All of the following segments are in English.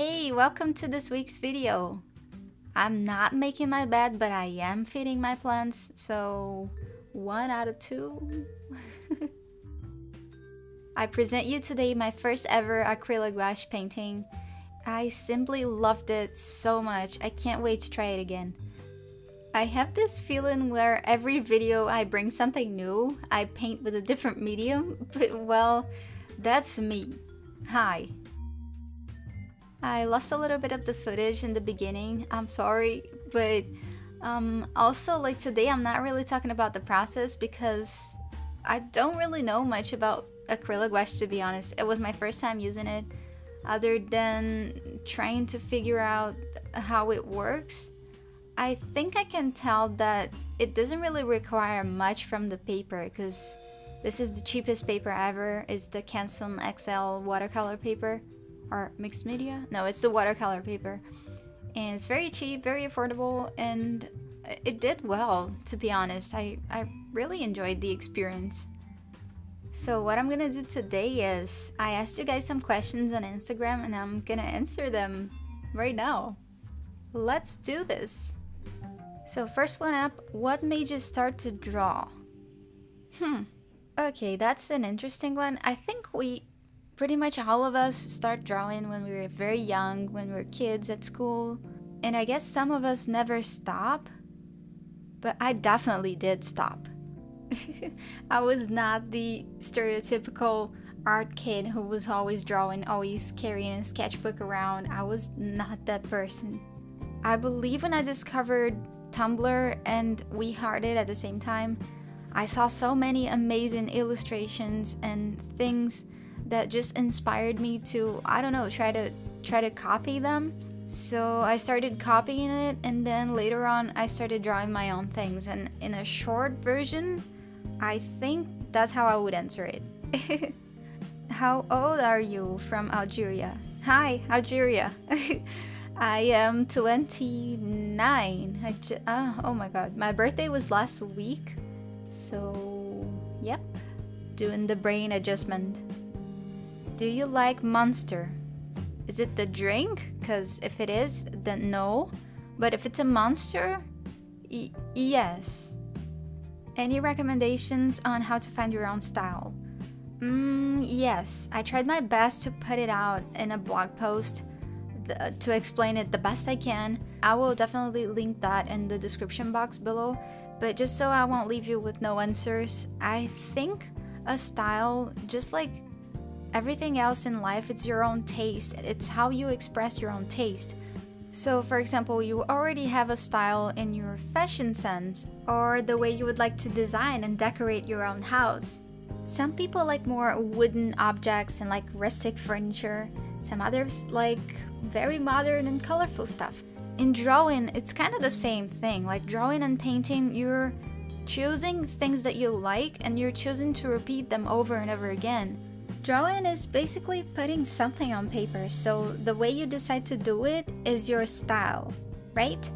Hey, welcome to this week's video. I'm not making my bed, but I am feeding my plants, so 1 out of 2. I present you today my first ever acrylic gouache painting. I simply loved it so much, I can't wait to try it again. I have this feeling where every video I bring something new, I paint with a different medium, but well, that's me. Hi. I lost a little bit of the footage in the beginning, I'm sorry, but also like today I'm not really talking about the process because I don't really know much about acrylic gouache, to be honest. It was my first time using it, other than trying to figure out how it works. I think I can tell that it doesn't really require much from the paper because this is the cheapest paper ever. It's the Canson XL watercolor paper. Or mixed media? No, it's the watercolor paper. And it's very cheap, very affordable, and it did well, to be honest. I really enjoyed the experience. So what I'm gonna do today is, I asked you guys some questions on Instagram and I'm gonna answer them right now. Let's do this. So first one up, what made you start to draw? Okay, that's an interesting one. I think pretty much all of us start drawing when we were very young, when we were kids at school. And I guess some of us never stop, but I definitely did stop. I was not the stereotypical art kid who was always drawing, always carrying a sketchbook around. I was not that person. I believe when I discovered Tumblr and We Hearted at the same time, I saw so many amazing illustrations and things that just inspired me to, I don't know, try to copy them. So I started copying it, and then later on I started drawing my own things, and in a short version, I think that's how I would answer it. How old are you? From Algeria. Hi, Algeria. I am 29. Oh my god, my birthday was last week, so yep, doing the brain adjustment. Do you like Monster? Is it the drink? Because if it is, then no. But if it's a monster, yes. Any recommendations on how to find your own style? Yes. I tried my best to put it out in a blog post to explain it the best I can. I will definitely link that in the description box below. But just so I won't leave you with no answers, I think a style, just like everything else in life, it's your own taste. It's how you express your own taste. So for example, you already have a style in your fashion sense, or the way you would like to design and decorate your own house. Some people like more wooden objects and like rustic furniture. Some others like very modern and colorful stuff. In drawing, it's kind of the same thing. Like drawing and painting, you're choosing things that you like and you're choosing to repeat them over and over again. Drawing is basically putting something on paper, so the way you decide to do it is your style, right?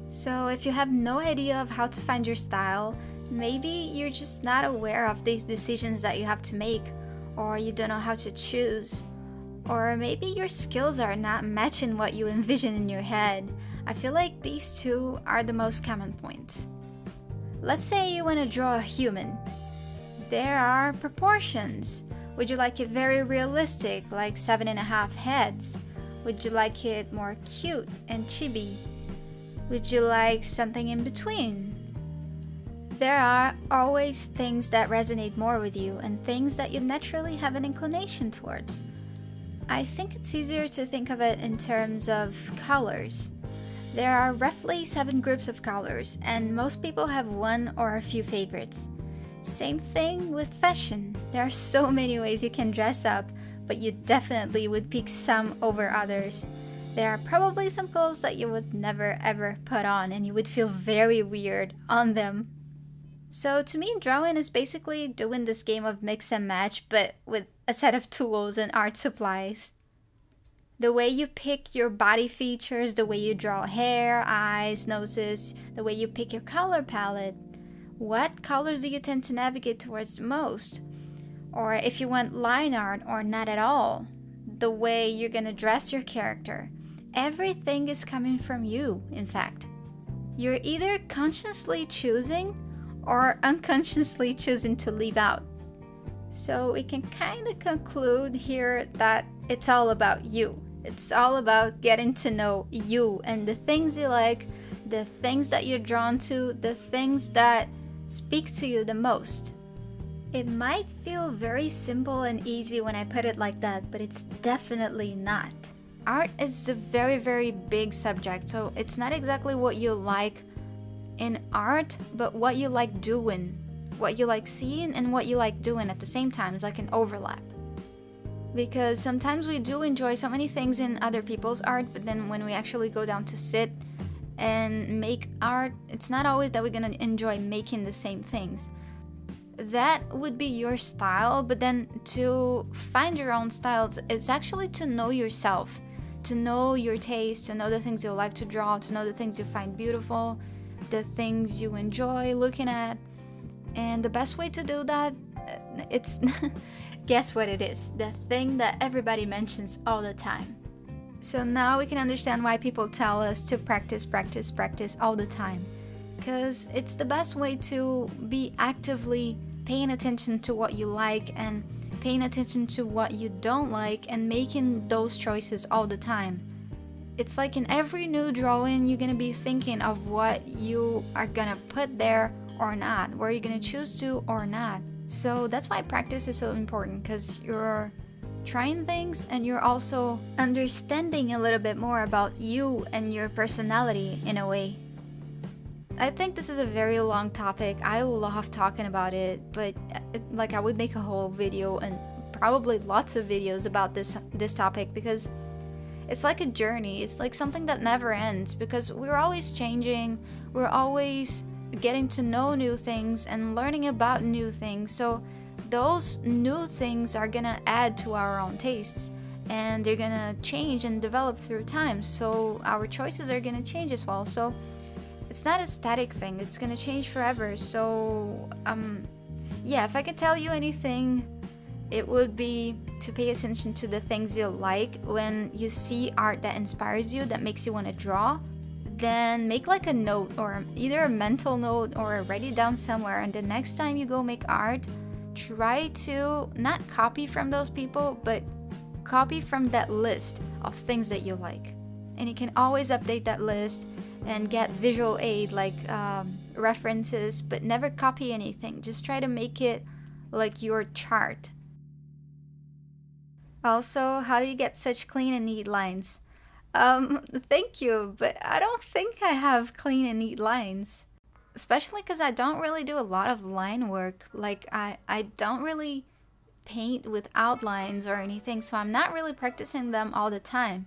So if you have no idea of how to find your style, maybe you're just not aware of these decisions that you have to make, or you don't know how to choose, or maybe your skills are not matching what you envision in your head. I feel like these two are the most common points. Let's say you want to draw a human. There are proportions. Would you like it very realistic, like 7.5 heads? Would you like it more cute and chibi? Would you like something in between? There are always things that resonate more with you and things that you naturally have an inclination towards. I think it's easier to think of it in terms of colors. There are roughly 7 groups of colors, and most people have one or a few favorites. Same thing with fashion. There are so many ways you can dress up, but you definitely would pick some over others. There are probably some clothes that you would never ever put on and you would feel very weird on them. So to me, drawing is basically doing this game of mix and match, but with a set of tools and art supplies. The way you pick your body features, the way you draw hair, eyes, noses, the way you pick your color palette. What colors do you tend to navigate towards most? Or if you want line art or not at all. the way you're gonna dress your character. Everything is coming from you, in fact. You're either consciously choosing or unconsciously choosing to leave out. So we can kind of conclude here that it's all about you. It's all about getting to know you and the things you like, the things that you're drawn to, the things that speak to you the most. It might feel very simple and easy when I put it like that, but it's definitely not. Art is a very, very big subject, so it's not exactly what you like in art, but what you like doing. What you like seeing and what you like doing at the same time is like an overlap. Because sometimes we do enjoy so many things in other people's art, but then when we actually go down to sit and make art, it's not always that we're gonna enjoy making the same things. That would be your style, but then to find your own styles, it's actually to know yourself, to know your taste, to know the things you like to draw, to know the things you find beautiful, the things you enjoy looking at. And the best way to do that, it's guess what it is? The thing that everybody mentions all the time. So now we can understand why people tell us to practice, practice, practice all the time. Because it's the best way to be actively paying attention to what you like and paying attention to what you don't like and making those choices all the time. It's like in every new drawing, you're gonna be thinking of what you are gonna put there or not, where you're gonna choose to or not. So that's why practice is so important, because you're trying things and you're also understanding a little bit more about you and your personality in a way. I think this is a very long topic. I love talking about it, but like I would make a whole video and probably lots of videos about this topic, because it's like a journey. It's like something that never ends, because we're always changing, we're always getting to know new things and learning about new things. So those new things are gonna add to our own tastes, and they're gonna change and develop through time. So our choices are gonna change as well. So it's not a static thing, it's gonna change forever. So yeah, if I could tell you anything, it would be to pay attention to the things you like. When you see art that inspires you, that makes you want to draw, then make like a note, or either a mental note or write it down somewhere, and the next time you go make art, try to not copy from those people, but copy from that list of things that you like. And you can always update that list and get visual aid like references, but never copy anything. Just try to make it like your chart. Also, how do you get such clean and neat lines? Thank you, but I don't think I have clean and neat lines. Especially because I don't really do a lot of line work. Like, I don't really paint with outlines or anything, so I'm not really practicing them all the time.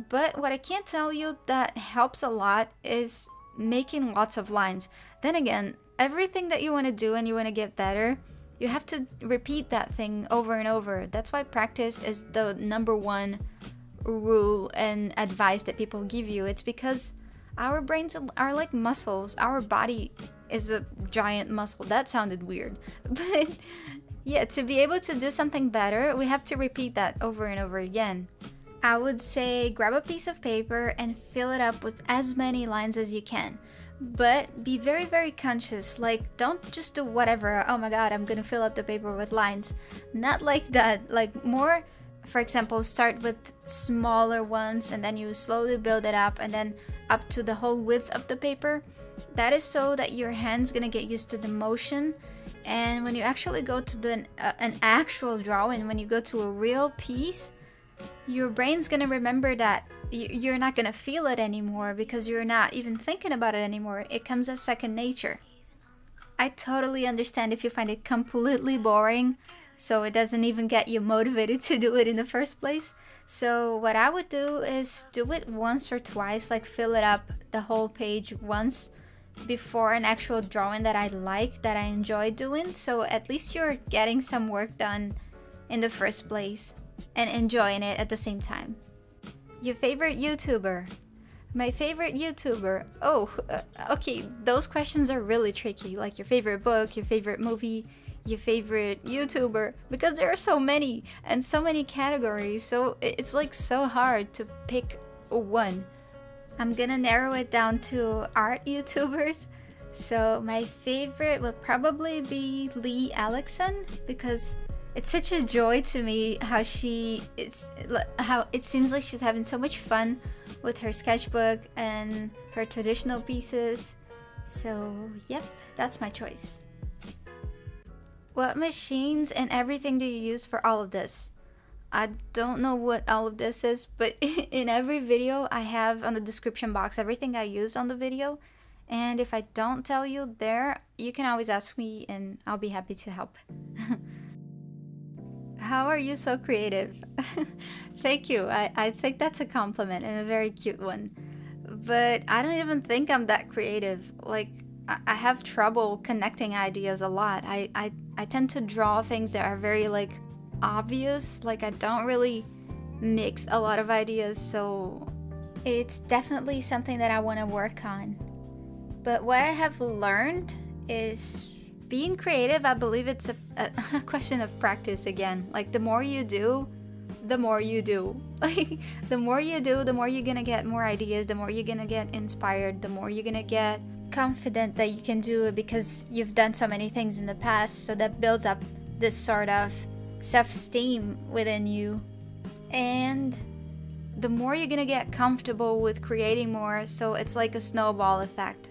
But what I can tell you that helps a lot is making lots of lines. Then again, everything that you want to do and you want to get better, you have to repeat that thing over and over. That's why practice is the #1 rule and advice that people give you. It's because our brains are like muscles. Our body is a giant muscle. That sounded weird. But yeah, to be able to do something better, we have to repeat that over and over again. I would say grab a piece of paper and fill it up with as many lines as you can. But be very, very conscious. Like, don't just do whatever. Oh my god, I'm gonna fill up the paper with lines. Not like that. Like, more, for example, start with smaller ones and then you slowly build it up and then up to the whole width of the paper. That is so that your hand's gonna get used to the motion. And when you actually go to an actual drawing, when you go to a real piece, your brain's gonna remember that you're not gonna feel it anymore because you're not even thinking about it anymore. It comes as second nature. I totally understand if you find it completely boring, so it doesn't even get you motivated to do it in the first place. So what I would do is do it once or twice, like fill it up the whole page once before an actual drawing that I like, that I enjoy doing. So at least you're getting some work done in the first place and enjoying it at the same time. Your favorite YouTuber? My favorite YouTuber? Oh, okay, those questions are really tricky. Like your favorite book, your favorite movie, your favorite YouTuber, because there are so many and so many categories, so it's like so hard to pick one. I'm gonna narrow it down to art YouTubers. So my favorite will probably be Lee Alexson, because it's such a joy to me how it seems like she's having so much fun with her sketchbook and her traditional pieces. So yep, that's my choice. What machines and everything do you use for all of this? I don't know what all of this is, but in every video I have on the description box everything I use on the video. And if I don't tell you there, you can always ask me and I'll be happy to help. How are you so creative? Thank you. I think that's a compliment and a very cute one. But I don't even think I'm that creative. Like, I have trouble connecting ideas a lot. I tend to draw things that are very like obvious. Like, I don't really mix a lot of ideas, so it's definitely something that I want to work on. But what I have learned is being creative, I believe it's a question of practice again. Like, the more you do, the more you do. Like, the more you do, the more you're gonna get more ideas, the more you're gonna get inspired, the more you're gonna get confident that you can do it because you've done so many things in the past. So that builds up this sort of self-esteem within you. And the more you're gonna get comfortable with creating more, so it's like a snowball effect.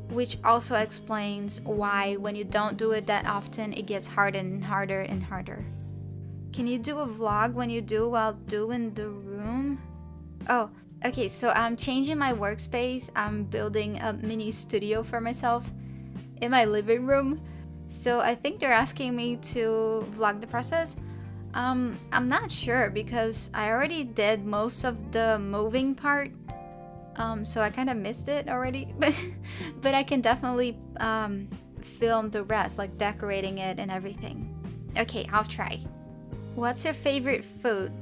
Which also explains why when you don't do it that often, it gets harder and harder and harder. Can you do a vlog when you do while doing the room? Oh, okay, so I'm changing my workspace. I'm building a mini studio for myself in my living room. So I think they're asking me to vlog the process. I'm not sure because I already did most of the moving part. So I kind of missed it already, but I can definitely film the rest, like decorating it and everything. Okay, I'll try. What's your favorite food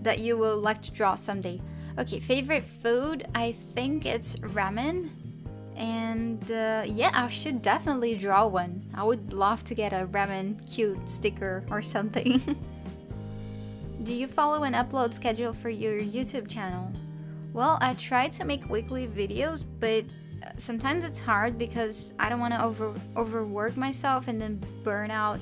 that you will like to draw someday? Okay, favorite food, I think it's ramen. And yeah, I should definitely draw one. I would love to get a ramen cute sticker or something. Do you follow an upload schedule for your YouTube channel? Well, I try to make weekly videos, but sometimes it's hard because I don't want to overwork myself and then burn out.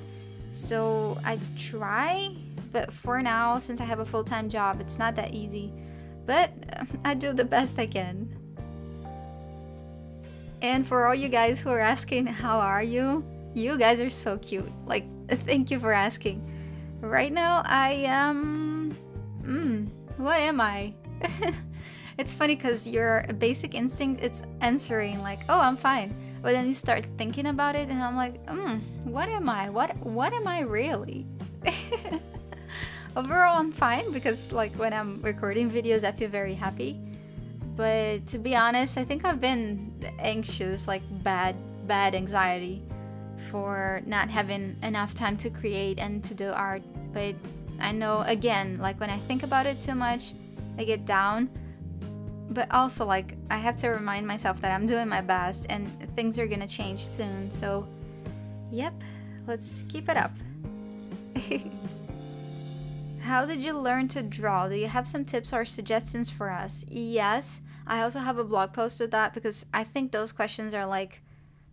So I try, but for now, since I have a full-time job, it's not that easy. But I do the best I can. And for all you guys who are asking, how are you? You guys are so cute. Like, thank you for asking. Right now, I am... what am I? It's funny because your basic instinct, it's answering like, oh, I'm fine. But then you start thinking about it and I'm like, what am I? What am I really? Overall, I'm fine because like when I'm recording videos, I feel very happy. But to be honest, I think I've been anxious, like bad anxiety for not having enough time to create and to do art. But I know, again, like when I think about it too much, I get down. But also, like, I have to remind myself that I'm doing my best and things are gonna change soon. So, yep, let's keep it up. How did you learn to draw? Do you have some tips or suggestions for us? Yes, I also have a blog post with that because I think those questions are like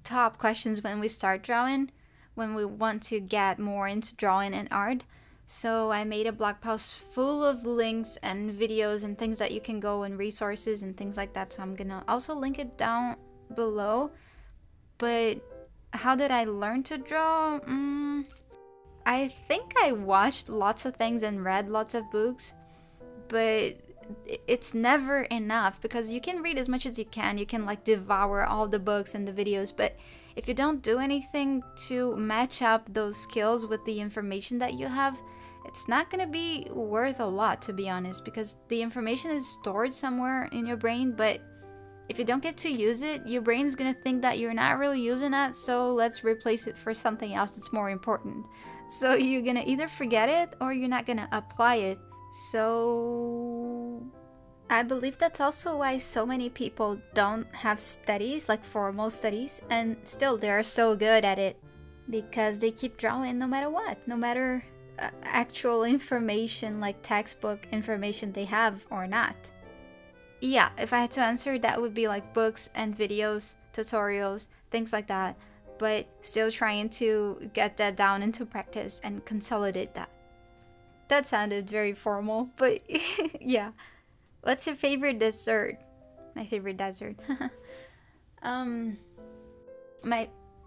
top questions when we start drawing, when we want to get more into drawing and art. So I made a blog post full of links and videos and things that you can go and resources and things like that. So I'm gonna also link it down below. But how did I learn to draw? I think I watched lots of things and read lots of books, but it's never enough because you can read as much as you can. You can like devour all the books and the videos, but if you don't do anything to match up those skills with the information that you have, it's not gonna be worth a lot, to be honest, because the information is stored somewhere in your brain, but if you don't get to use it, your brain's gonna think that you're not really using it, so let's replace it for something else that's more important. So you're gonna either forget it or you're not gonna apply it. So I believe that's also why so many people don't have studies, like formal studies, and still they're so good at it. because they keep drawing no matter what, no matter actual information like textbook information they have or not. Yeah, if I had to answer, that would be like books and videos, tutorials, things like that, but still trying to get that down into practice and consolidate that. That sounded very formal, but yeah. What's your favorite dessert? My favorite dessert.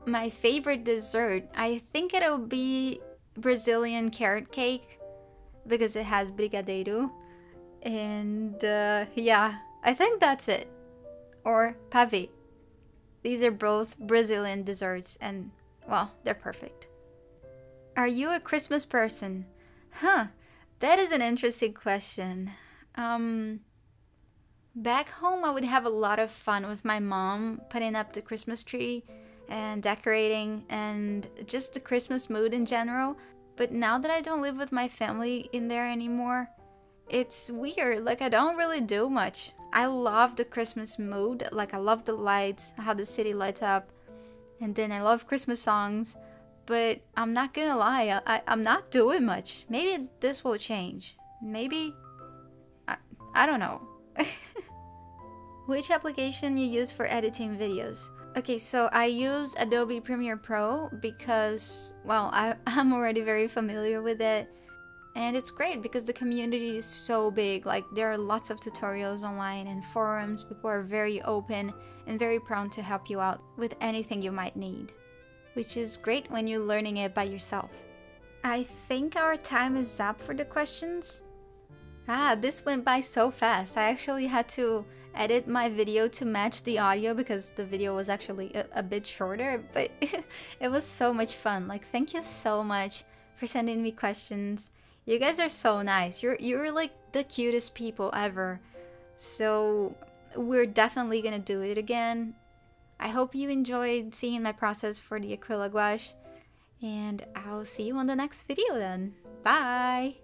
My favorite dessert, I think it'll be Brazilian carrot cake because it has brigadeiro. And yeah, I think that's it. Or pavê. These are both Brazilian desserts and, well, they're perfect. Are you a Christmas person? Huh, that is an interesting question. Back home I would have a lot of fun with my mom putting up the Christmas tree and decorating and just the Christmas mood in general. But now that I don't live with my family in there anymore, it's weird. Like, I don't really do much. I love the Christmas mood. Like, I love the lights, how the city lights up, and then I love Christmas songs. But I'm not gonna lie, I'm not doing much. Maybe this will change. Maybe, I don't know. Which application you use for editing videos? Okay, so I use Adobe Premiere Pro because, well, I'm already very familiar with it. And it's great because the community is so big. Like, there are lots of tutorials online and forums. People are very open and very prone to help you out with anything you might need, which is great when you're learning it by yourself. I think our time is up for the questions. This went by so fast. I actually had to edit my video to match the audio because the video was actually a bit shorter, but it was so much fun. Like, thank you so much for sending me questions. You guys are so nice. You're like the cutest people ever. So we're definitely gonna do it again. I hope you enjoyed seeing my process for the acrylic gouache, and I'll see you on the next video then. Bye!